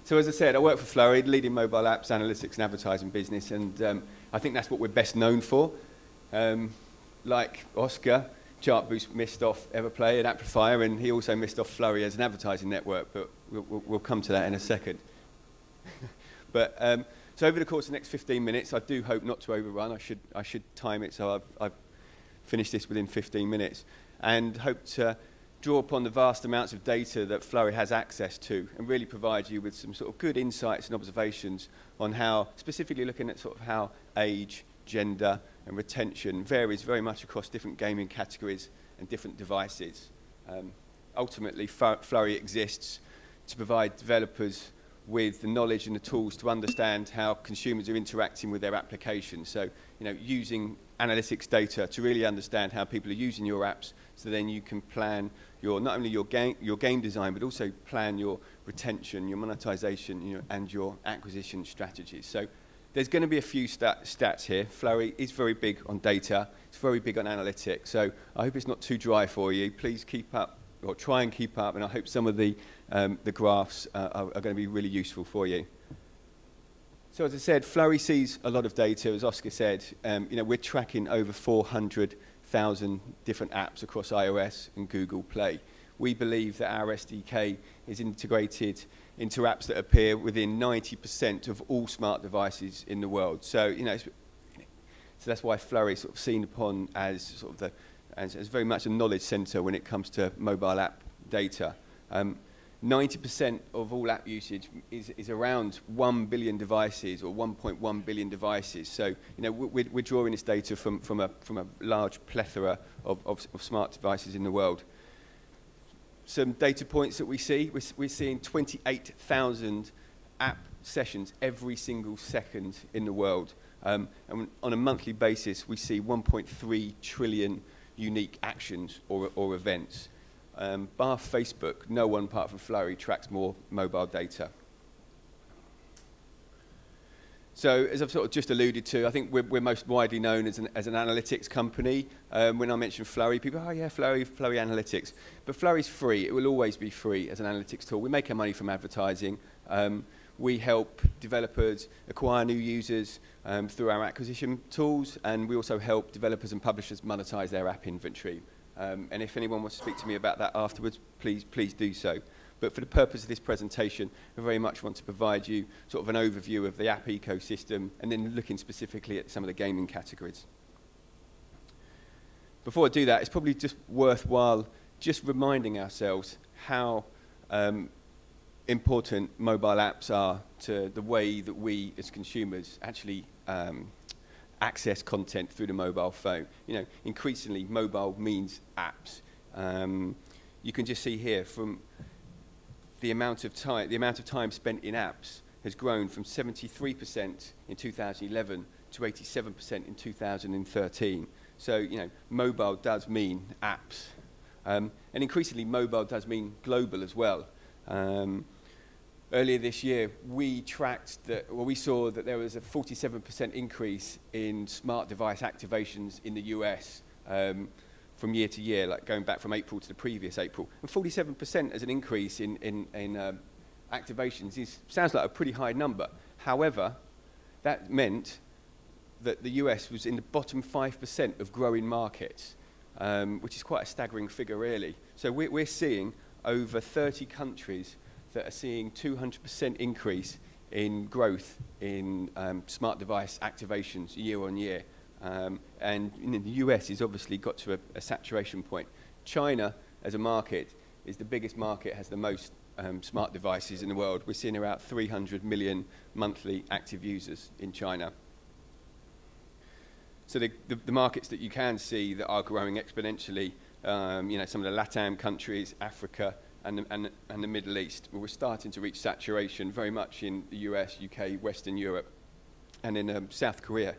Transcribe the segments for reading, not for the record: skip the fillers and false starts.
So as I said, I work for Flurry, leading mobile apps, analytics and advertising business, and I think that's what we're best known for. Like Oscar, Chartboost missed off Everplay and Amplifier, and he also missed off Flurry as an advertising network, but we'll come to that in a second. But so over the course of the next 15 minutes, I do hope not to overrun. I should time it so I've finished this within 15 minutes, and hope to draw upon the vast amounts of data that Flurry has access to and really provide you with some sort of good insights and observations on how, specifically looking at sort of how age, gender and retention varies very much across different gaming categories and different devices. Ultimately, Flurry exists to provide developers with the knowledge and the tools to understand how consumers are interacting with their applications. So, using analytics data to really understand how people are using your apps, so then you can plan not only your game design, but also plan your retention, your monetization, and your acquisition strategies. So there's going to be a few stats here. Flurry is very big on data. It's very big on analytics. So I hope it's not too dry for you. Please keep up, or try and keep up, and I hope some of the graphs are going to be really useful for you. So as I said, Flurry sees a lot of data. As Oscar said, we're tracking over 400,000 different apps across iOS and Google Play. We believe that our SDK is integrated into apps that appear within 90% of all smart devices in the world. So, so that's why Flurry is sort of seen upon as sort of as very much a knowledge center when it comes to mobile app data. 90% of all app usage is around 1 billion devices or 1.1 billion devices. So, we're drawing this data from a large plethora of smart devices in the world. Some data points that we see, we're seeing 28,000 app sessions every single second in the world. And on a monthly basis, we see 1.3 trillion unique actions or events. Bar Facebook, no one apart from Flurry tracks more mobile data. So as I've sort of just alluded to, I think we're most widely known as an analytics company. When I mention Flurry, people go, oh yeah, Flurry Analytics. But Flurry's free. It will always be free as an analytics tool. We make our money from advertising. We help developers acquire new users through our acquisition tools, and we also help developers and publishers monetize their app inventory. And if anyone wants to speak to me about that afterwards, please do so. But for the purpose of this presentation, I very much want to provide you sort of an overview of the app ecosystem and then looking specifically at some of the gaming categories. Before I do that, it's probably just worthwhile just reminding ourselves how important mobile apps are to the way that we as consumers actually access content through the mobile phone. Increasingly mobile means apps. You can just see here from the amount of time spent in apps has grown from 73% in 2011 to 87% in 2013. So, mobile does mean apps. And increasingly mobile does mean global as well. Earlier this year, we saw that there was a 47% increase in smart device activations in the US from year to year, like going back from April to the previous April. And 47% as an increase in activations sounds like a pretty high number. However, that meant that the US was in the bottom 5% of growing markets, which is quite a staggering figure, really. So we're seeing over 30 countries that are seeing 200% increase in growth in smart device activations year on year. And the US has obviously got to a saturation point. China, as a market, is the biggest market, has the most smart devices in the world. We're seeing about 300 million monthly active users in China. So the markets that you can see that are growing exponentially, some of the LATAM countries, Africa, and the Middle East. We're starting to reach saturation very much in the US, UK, Western Europe, and in South Korea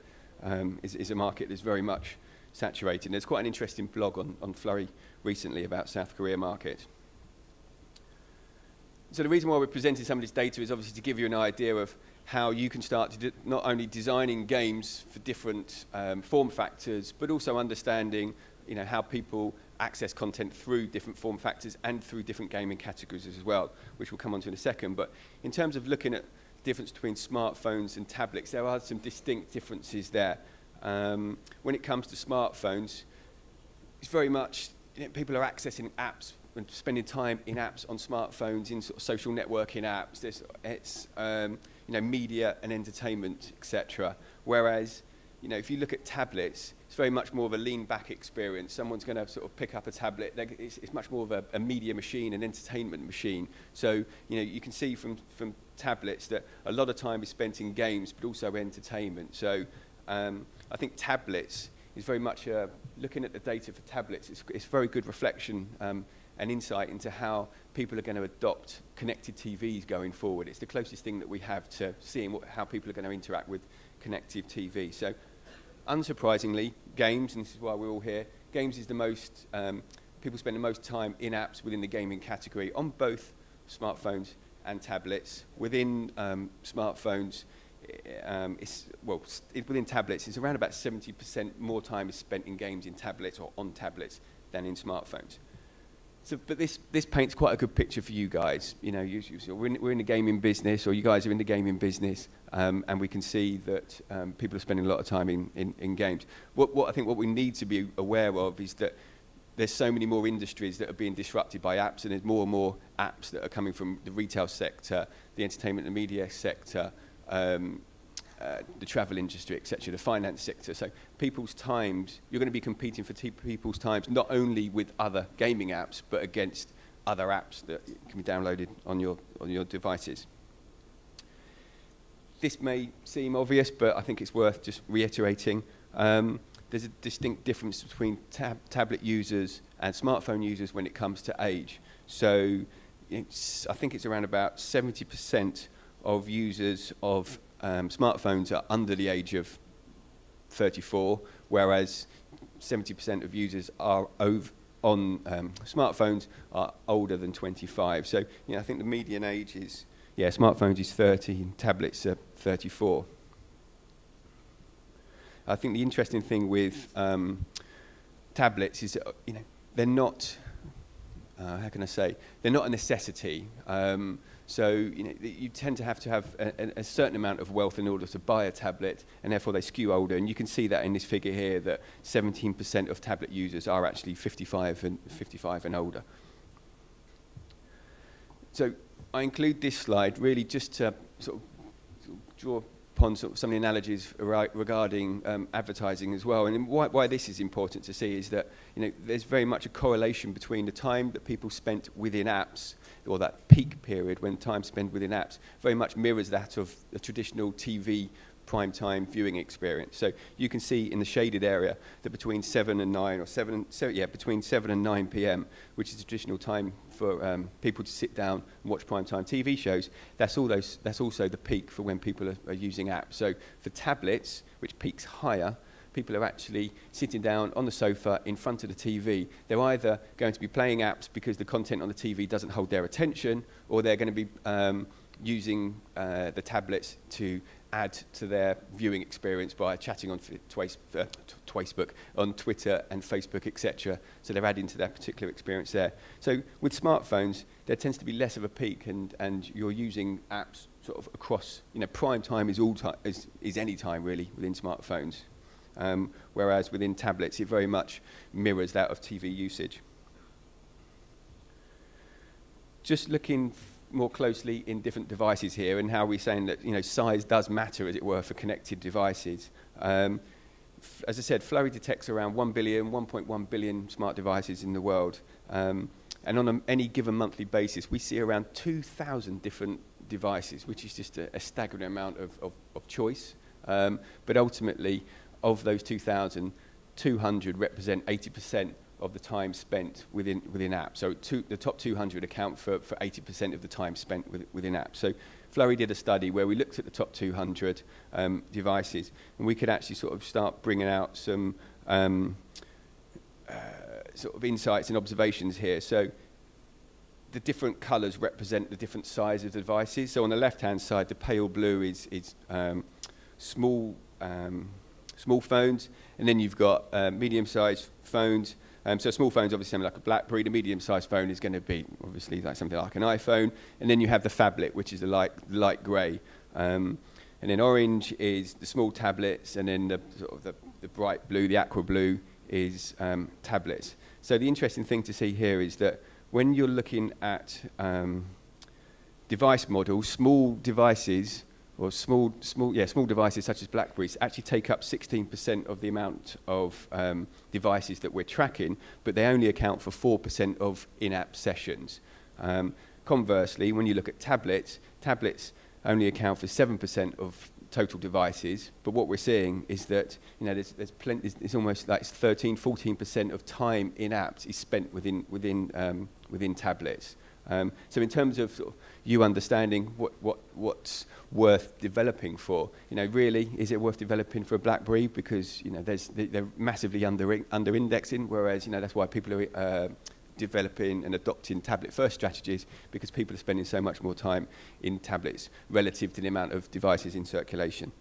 is a market that's very much saturated. There's quite an interesting blog on Flurry recently about South Korea market. So the reason why we're presenting some of this data is obviously to give you an idea of how you can start to not only designing games for different form factors, but also understanding how people access content through different form factors and through different gaming categories as well, which we'll come on to in a second. But in terms of looking at the difference between smartphones and tablets, there are some distinct differences there. When it comes to smartphones, it's very much, people are accessing apps and spending time in apps on smartphones, in sort of social networking apps. It's media and entertainment, etc. Whereas, if you look at tablets, it's very much more of a lean-back experience. Someone's going to sort of pick up a tablet. It's much more of a media machine, an entertainment machine. So, you can see from tablets that a lot of time is spent in games, but also entertainment. So, I think tablets is very much looking at the data for tablets. It's very good reflection and insight into how people are going to adopt connected TVs going forward. It's the closest thing that we have to seeing how people are going to interact with connected TV. So, unsurprisingly, games, and this is why we're all here, games is the most, people spend the most time in apps within the gaming category on both smartphones and tablets. Within smartphones, within tablets, it's around about 70% more time is spent in games in tablets or on tablets than in smartphones. So, but this paints quite a good picture for you guys. We're in the gaming business, or you guys are in the gaming business, and we can see that people are spending a lot of time in games. What I think what we need to be aware of is that there's so many more industries that are being disrupted by apps, and there's more and more apps that are coming from the retail sector, the entertainment and media sector, the travel industry, etc., the finance sector. So people's times, you're going to be competing for people's times, not only with other gaming apps, but against other apps that can be downloaded on your devices. This may seem obvious, but I think it's worth just reiterating. There's a distinct difference between tablet users and smartphone users when it comes to age. So I think it's around about 70% of users of smartphones are under the age of 34, whereas 70% of users are on smartphones are older than 25. So I think the median age is, smartphones is 30 and tablets are 34. I think the interesting thing with tablets is that, they're not, how can I say, they're not a necessity. So you tend to have a certain amount of wealth in order to buy a tablet, and therefore they skew older. And you can see that in this figure here, that 17% of tablet users are actually 55 and older. So I include this slide really just to sort of draw upon some of the analogies regarding advertising as well. And why this is important to see is that there's very much a correlation between the time that people spent within apps, or that peak period when time spent within apps, very much mirrors that of a traditional TV prime time viewing experience. So you can see in the shaded area that between 7 and 9, between 7 and 9 p.m., which is the traditional time for people to sit down and watch prime time TV shows, that's also the peak for when people are using apps. So for tablets, which peaks higher, people are actually sitting down on the sofa in front of the TV. They're either going to be playing apps because the content on the TV doesn't hold their attention, or they're going to be using the tablets to add to their viewing experience by chatting on Facebook, on Twitter and Facebook, etc. So they're adding to their particular experience there. So with smartphones, there tends to be less of a peak, and you're using apps sort of across. Prime time is any time really within smartphones. Whereas within tablets, it very much mirrors that of TV usage. Just looking more closely in different devices here, and how we're saying that size does matter, as it were, for connected devices. As I said, Flurry detects around 1.1 billion smart devices in the world. And on any given monthly basis, we see around 2,000 different devices, which is just a staggering amount of choice. But ultimately, of those 2,000, 200 represent 80% of the time spent within apps. So the top 200 account for 80% of the time spent within apps. So Flurry did a study where we looked at the top 200 devices, and we could actually sort of start bringing out some sort of insights and observations here. So the different colours represent the different size of the devices. So on the left-hand side, the pale blue is small phones, and then you've got medium-sized phones, So a small phone is obviously something like a BlackBerry. The medium-sized phone is going to be obviously like something like an iPhone. And then you have the phablet, which is the light grey. And then orange is the small tablets, and then the bright blue, the aqua blue, is tablets. So the interesting thing to see here is that when you're looking at device models, small devices or small devices such as BlackBerries actually take up 16% of the amount of devices that we're tracking, but they only account for 4% of in-app sessions. Conversely, when you look at tablets only account for 7% of total devices, but what we're seeing is that there's plenty. It's almost like 13-14% of time in apps is spent within tablets. So in terms of, you understanding what's worth developing for, really, is it worth developing for a BlackBerry? Because they're massively under indexing, whereas that's why people are developing and adopting tablet-first strategies, because people are spending so much more time in tablets relative to the amount of devices in circulation.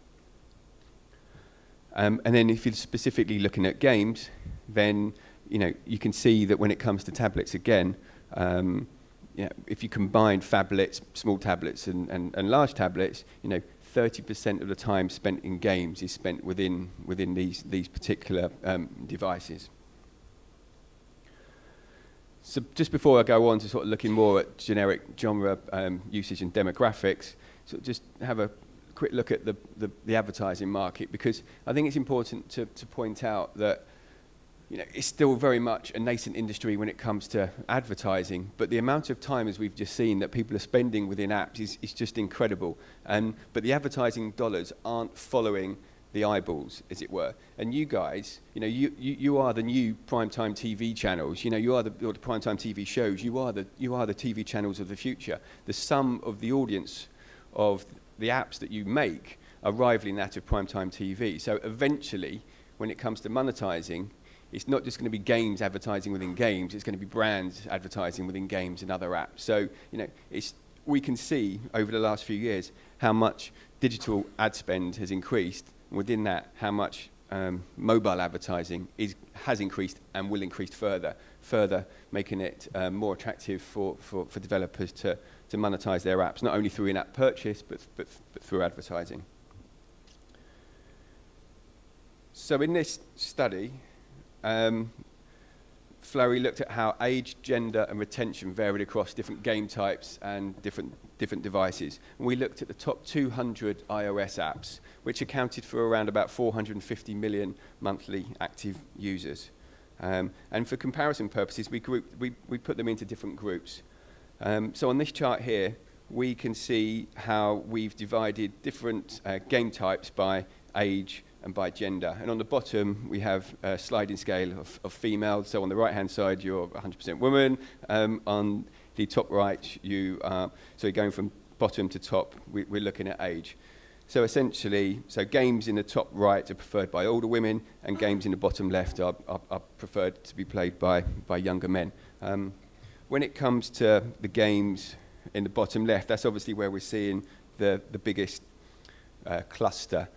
And then if you're specifically looking at games, then you can see that when it comes to tablets again, if you combine phablets, small tablets and large tablets, 30% of the time spent in games is spent within these particular devices. So just before I go on to sort of looking more at generic genre usage and demographics, so just have a quick look at the advertising market, because I think it's important to point out that it's still very much a nascent industry when it comes to advertising, but the amount of time, as we've just seen, that people are spending within apps is just incredible. But the advertising dollars aren't following the eyeballs, as it were. And you guys, you are the new primetime TV channels. You are the primetime TV shows. You are the TV channels of the future. The sum of the audience of the apps that you make are rivaling that of primetime TV. So eventually, when it comes to monetizing, it's not just going to be games advertising within games. It's going to be brands advertising within games and other apps. So we can see over the last few years how much digital ad spend has increased. Within that, how much mobile advertising has increased and will increase further making it more attractive for developers to monetize their apps, not only through in-app purchase, but through advertising. So in this study, Flurry looked at how age, gender, and retention varied across different game types and different devices. And we looked at the top 200 iOS apps, which accounted for around about 450 million monthly active users. And for comparison purposes, we put them into different groups. So on this chart here, we can see how we've divided different game types by age and by gender. And on the bottom, we have a sliding scale of female. So on the right-hand side, you're 100% woman. On the top right, you're going from bottom to top, we're looking at age. So essentially, games in the top right are preferred by older women, and games in the bottom left are preferred to be played by younger men. When it comes to the games in the bottom left, that's obviously where we're seeing the biggest cluster.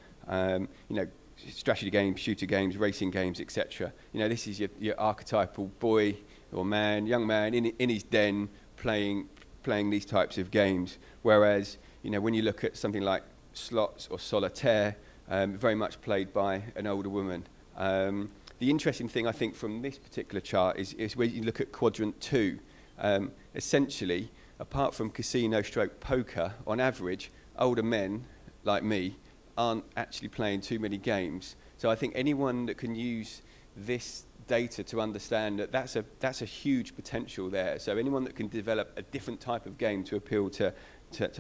Strategy games, shooter games, racing games, etc. This is your archetypal boy or man, young man in his den playing these types of games. Whereas, when you look at something like slots or solitaire, very much played by an older woman. The interesting thing, I think, from this particular chart is where you look at quadrant 2. Essentially, apart from casino/poker, on average, older men like me aren't actually playing too many games. So I think anyone that can use this data to understand that that's a huge potential there. So anyone that can develop a different type of game to appeal to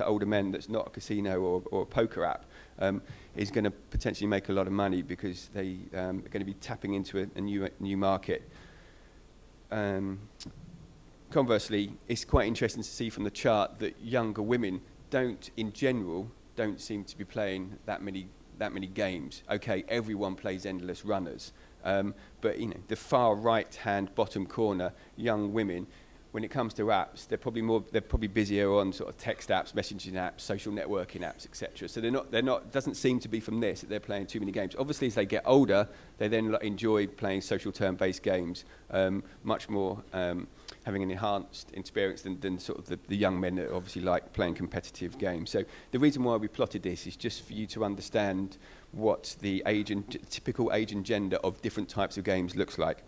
older men that's not a casino or a poker app is going to potentially make a lot of money, because they are going to be tapping into a new market. Conversely, it's quite interesting to see from the chart that younger women in general don't seem to be playing that many games. Okay, everyone plays endless runners, but the far right-hand bottom corner, young women when it comes to apps, they're probably busier on sort of text apps, messaging apps, social networking apps, etc. So they're not. It doesn't seem to be from this that they're playing too many games. Obviously, as they get older, they then enjoy playing social turn-based games much more, having an enhanced experience than sort of the young men that obviously like playing competitive games. So the reason why we plotted this is just for you to understand what the typical age and gender of different types of games looks like.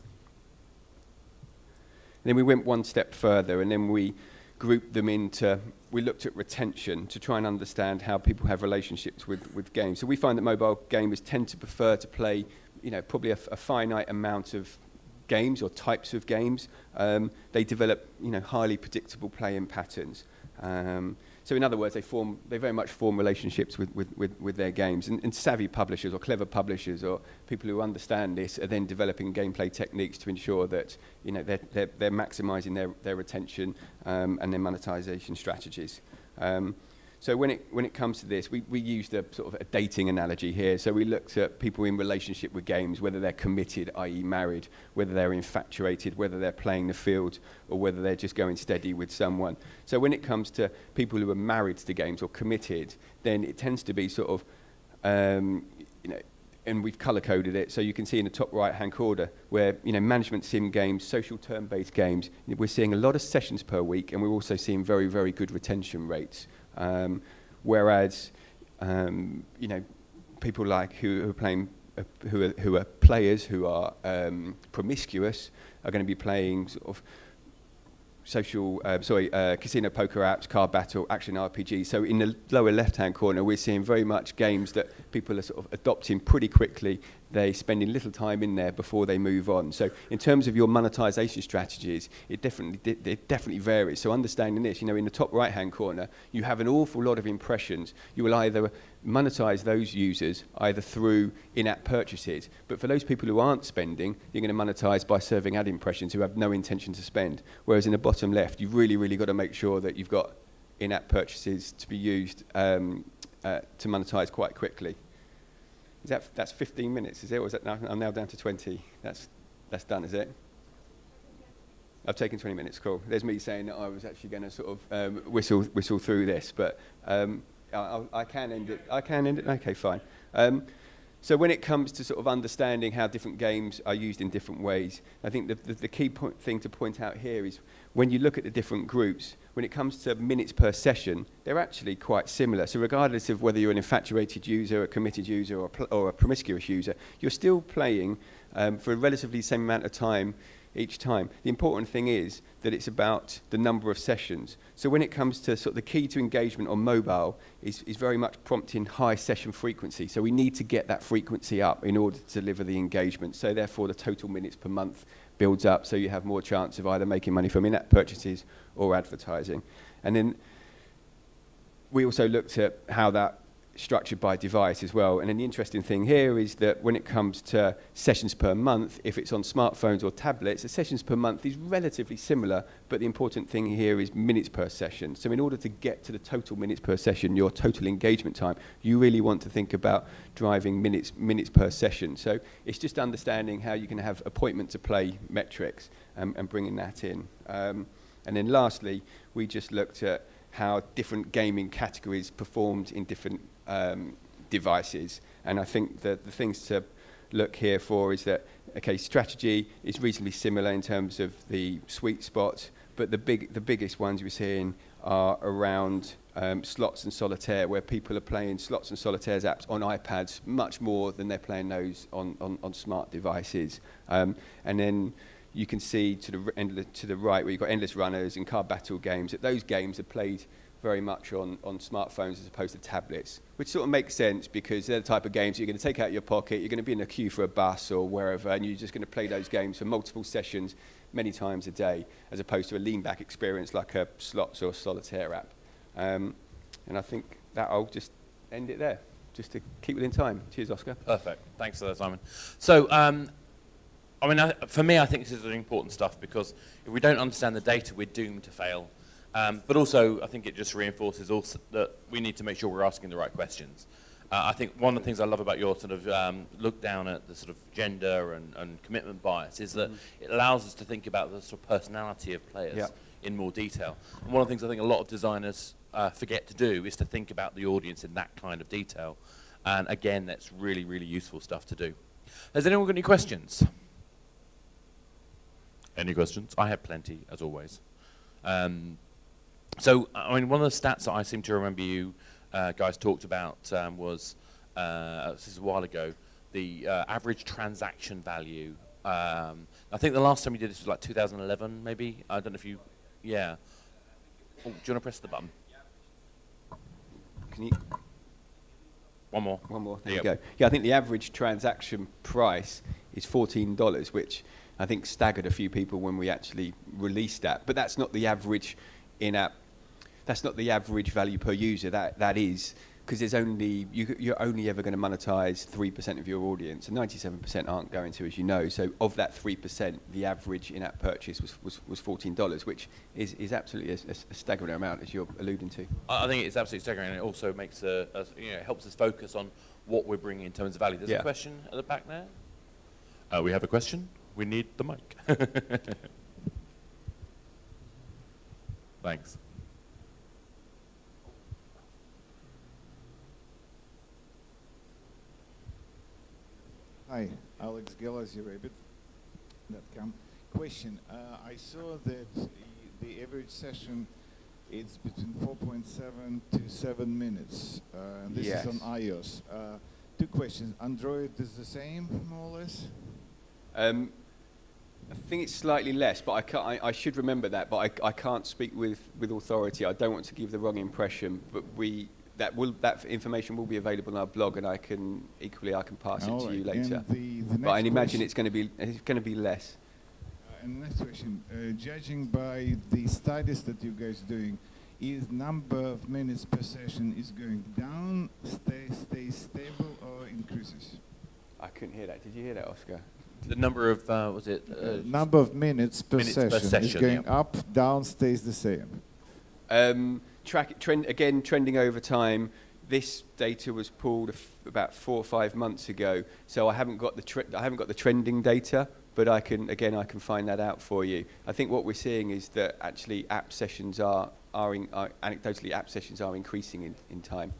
And then we went one step further, and then we grouped them we looked at retention to try and understand how people have relationships with games. So we find that mobile gamers tend to prefer to play, probably a finite amount of games or types of games. They develop, highly predictable playing patterns. So in other words, they very much form relationships with their games. And savvy publishers or clever publishers or people who understand this are then developing gameplay techniques to ensure that they're maximising their retention and their monetization strategies. So when it comes to this, we used a sort of a dating analogy here. So we looked at people in relationship with games, whether they're committed, i.e. married, whether they're infatuated, whether they're playing the field, or whether they're just going steady with someone. So when it comes to people who are married to games or committed, then it tends to be sort of, and we've color-coded it, so you can see in the top right-hand corner where, management sim games, social turn-based games, we're seeing a lot of sessions per week, and we're also seeing very, very good retention rates. Whereas, people like who are playing, who are players who are promiscuous are going to be playing sort of casino poker apps, card battle, action RPG. So in the lower left-hand corner, we're seeing very much games that people are sort of adopting pretty quickly. They're spending little time in there before they move on. So in terms of your monetization strategies, it definitely varies. So understanding this, in the top right-hand corner, you have an awful lot of impressions. You will either monetize those users either through in-app purchases, but for those people who aren't spending, you're going to monetize by serving ad impressions who have no intention to spend. Whereas in the bottom left, you've really, really got to make sure that you've got in-app purchases to be used to monetize quite quickly. That's 15 minutes, is it? Or is that now, I'm now down to 20. That's done, is it? I've taken 20 minutes, cool. There's me saying that I was actually going to sort of whistle through this, but I can end it. I can end it? Okay, fine. So when it comes to sort of understanding how different games are used in different ways, I think the key thing to point out here is when you look at the different groups, when it comes to minutes per session, they're actually quite similar. So regardless of whether you're an infatuated user, a committed user, or a promiscuous user, you're still playing for a relatively same amount of time each time. The important thing is that it's about the number of sessions. So when it comes to sort of the key to engagement on mobile is very much prompting high session frequency. So we need to get that frequency up in order to deliver the engagement. So therefore the total minutes per month builds up, so you have more chance of either making money from in-app purchases or advertising. And then we also looked at how that structured by device as well. And then the interesting thing here is that when it comes to sessions per month, if it's on smartphones or tablets, the sessions per month is relatively similar, but the important thing here is minutes per session. So in order to get to the total minutes per session, your total engagement time, you really want to think about driving minutes per session. So it's just understanding how you can have appointment to play metrics and bringing that in. And then lastly, we just looked at how different gaming categories performed in different devices. And I think that the things to look here for is that, okay, strategy is reasonably similar in terms of the sweet spot, but the biggest ones we're seeing are around slots and solitaire, where people are playing slots and solitaires apps on iPads much more than they're playing those on smart devices. And then you can see to the right where you've got endless runners and card battle games, that those games are played very much on smartphones as opposed to tablets, which sort of makes sense because they're the type of games you're going to take out of your pocket, you're going to be in a queue for a bus or wherever, and you're just going to play those games for multiple sessions many times a day, as opposed to a lean-back experience like a slots or solitaire app. And I think that I'll just end it there, just to keep within time. Cheers, Oscar. Perfect. Thanks for that, Simon. So, for me, I think this is important stuff because if we don't understand the data, we're doomed to fail. But also, I think it just reinforces also that we need to make sure we're asking the right questions. I think one of the things I love about your sort of look down at the sort of gender and commitment bias is that it allows us to think about the sort of personality of players. Yeah. in more detail. And one of the things I think a lot of designers forget to do is to think about the audience in that kind of detail. And again, that's really, really useful stuff to do. Has anyone got any questions? Any questions? I have plenty, as always. So, I mean, one of the stats that I seem to remember you guys talked about was, this is a while ago, the average transaction value. I think the last time you did this was like 2011, maybe? I don't know if you, yeah. Oh, do you want to press the button? Can you? One more. One more. There you go. Yeah, I think the average transaction price is $14, which I think staggered a few people when we actually released that. But that's not the average in-app. That's not the average value per user. That is because there's only you're only ever going to monetize 3% of your audience, and 97% aren't going to, as you know. So of that 3%, the average in-app purchase was $14, which is absolutely a staggering amount, as you're alluding to. I think it's absolutely staggering, and it also makes it helps us focus on what we're bringing in terms of value. There's a question at the back there. We have a question. We need the mic. Thanks. Hi, Alex Geller, Rabbit.com. Question, I saw that the average session is between 4.7 to 7 minutes. And this is on iOS. Two questions. Android is the same, more or less? I think it's slightly less, but I should remember that, but I can't speak with authority. I don't want to give the wrong impression, but that information will be available on our blog, and I can pass it to you later. But I imagine it's going to be less. And next question, judging by the studies that you guys doing, is number of minutes per session is going down, stays stable, or increases? I couldn't hear that. Did you hear that, Oscar? The number of number of minutes per session is going up, down, stays the same. Trending over time. This data was pulled about 4 or 5 months ago, so I haven't got the trending data, but I can find that out for you. I think what we're seeing is that actually anecdotally app sessions are increasing in time.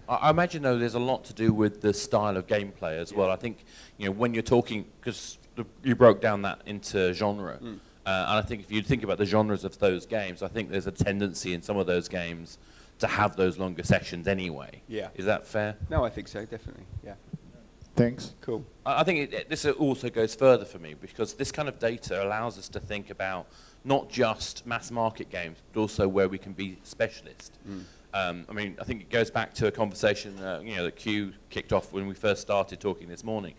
I imagine, though, there's a lot to do with the style of gameplay as well. I think, when you're talking, because you broke down that into genre, and I think if you think about the genres of those games, I think there's a tendency in some of those games to have those longer sessions anyway. Yeah. Is that fair? No, I think so, definitely, yeah. Thanks. Cool. I think this also goes further for me, because this kind of data allows us to think about not just mass market games, but also where we can be specialist. I mean, I think it goes back to a conversation that Kyiv kicked off when we first started talking this morning.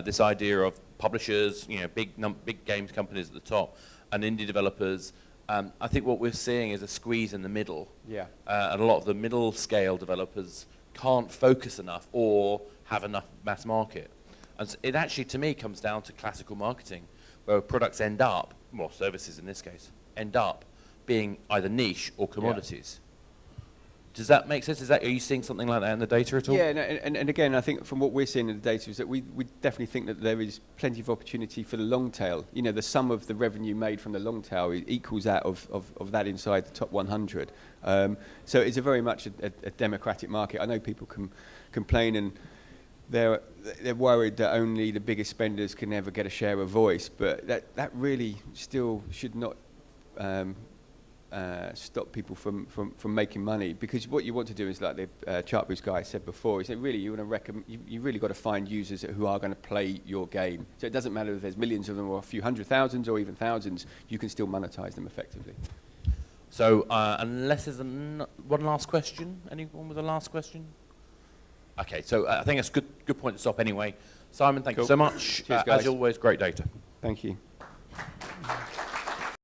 This idea of publishers, big games companies at the top, and indie developers. I think what we're seeing is a squeeze in the middle. Yeah. And a lot of the middle scale developers can't focus enough or have enough mass market. And so it actually, to me, comes down to classical marketing, where products end up, well, services in this case, end up being either niche or commodities. Does that make sense? Are you seeing something like that in the data at all? Yeah, and again, I think from what we're seeing in the data is that we definitely think that there is plenty of opportunity for the long tail. The sum of the revenue made from the long tail equals that of that inside the top 100. So it's a very much a democratic market. I know people complain and they're worried that only the biggest spenders can ever get a share of voice, but that really still should not stop people from making money, because what you want to do is, like the Chartboost guy said before, is that really you really got to find users who are going to play your game. So it doesn't matter if there's millions of them or a few hundred thousands or even thousands, you can still monetize them effectively. So unless there's one last question, anyone with a last question? Okay, so I think that's a good point to stop anyway. Simon, thank you so much. Cheers, guys. As always, great data. Thank you.